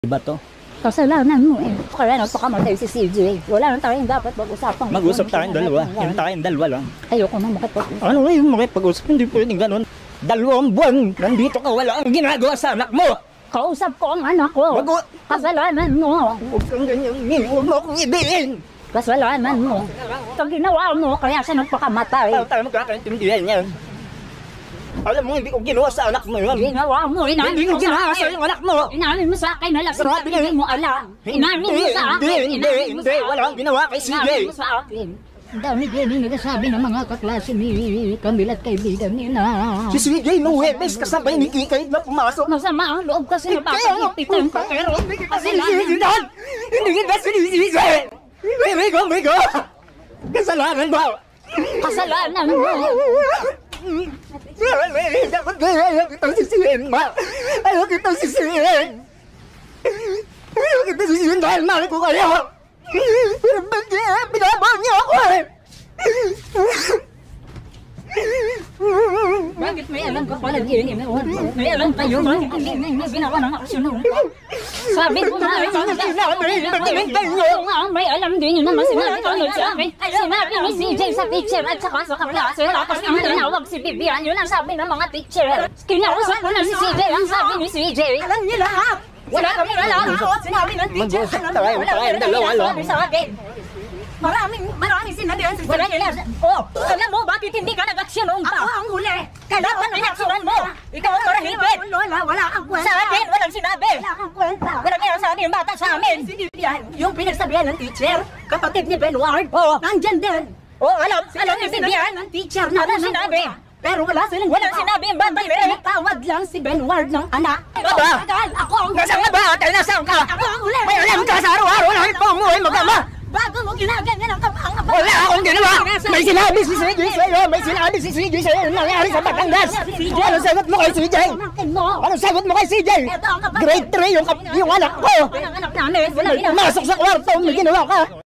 Iba to? Kasalanan mo eh. Kaya nagpakamata tayo si CJ. Wala nang tayong dapat pag-usapan. Mag-usap tayong dalawa. Yung tayong dalawa lang. Ayoko na makipag-usap. Ano yung makipag-usap? Hindi pwedeng ganun. 2 buwan, nandito ka, wala kang ginagawa sa anak mo. Kausap ko ang anak ko. Kasalanan mo. Huwag kang ganyan. Huwag mo akong ibiin. Kasalanan mo. Ito ginawa mo, kaya siya nagpakamatay. Tayo magkakaintindihan yan. Alam mo, hindi ko ginawa sa anak mo yun. Ginawa mo, Hindi ko ginawa sa yung anak mo. Inamin mo sa akin, sabi hindi mo alam. Inamin mo sa akin. Hindi. Wala kang ginawa kay CJ. Inamin mo sa akin. Ang dami din nagsasabi ng mga kaklase ni Camille at kaibigan nila. Si CJ, no way, bes, kasabay ni Kikay na pumasok. Masama ang loob kasi napakagititan ko. Hindi ba si CJ? Migo. Kasalanan ba? Kasalanan mo. Ayaw kitang sisihin, ma. Ayaw kitang sisihin. Ayaw kitang sisihin dahil mahal ko kayo. Binabaw niyo ako eh. Bakit may alam ka pala din? May alam kayo ba? Hindi ginawa ng aksyon mo. Sabi ko na, may alam din yun naman sinabi ko sa akin. Sinabi ni CJ sa teacher at saka sa kaklase. Tapos nang tinawag si Bibian, yun ang sabi ng mga teacher. Kinausap ko na si CJ, ang sabi ni CJ. Alam niyo lahat. Wala kami alam. Sinabi ng teacher. Sabi sa akin. Maraming sinabihan sa wala nila. Oh, alam mo, bakit hindi ka nag-aksyon noon pa? Ako ang huli. Dapat inaksyonan mo. Ikaw ang marahibit. Wala kang kwenta. Sa akin, walang sinabi. Wala kang kwenta. Wala kang sabi yung bata sa amin. Yung pinagsabihan ng teacher, kapatid ni Benward, nandyan din. Oh, alam ni Bibian ng teacher na walang sinabi. Pero wala sinabi yung bata yun. Tawad lang si Benward ng anak. Aba? Ako ang huli. Nasaan ka ba? Tayo nasaan ka? Ako ang huli. May alam ka sa araw-araw na ito ang muhay mag-ama. Bago mo ginaganyan ang kapang kapang. Wala akong ginawa! May sinabi si CJ sa'yo! May sinabi si CJ sa'yo! Ano nangyari sa Batangas? Anong sagot mo kay CJ? Anong sagot mo kay CJ? Grade 3 yung anak ko! Walang anak namin. Walang ina. Pumasok sa kwarto, may ginawa ka!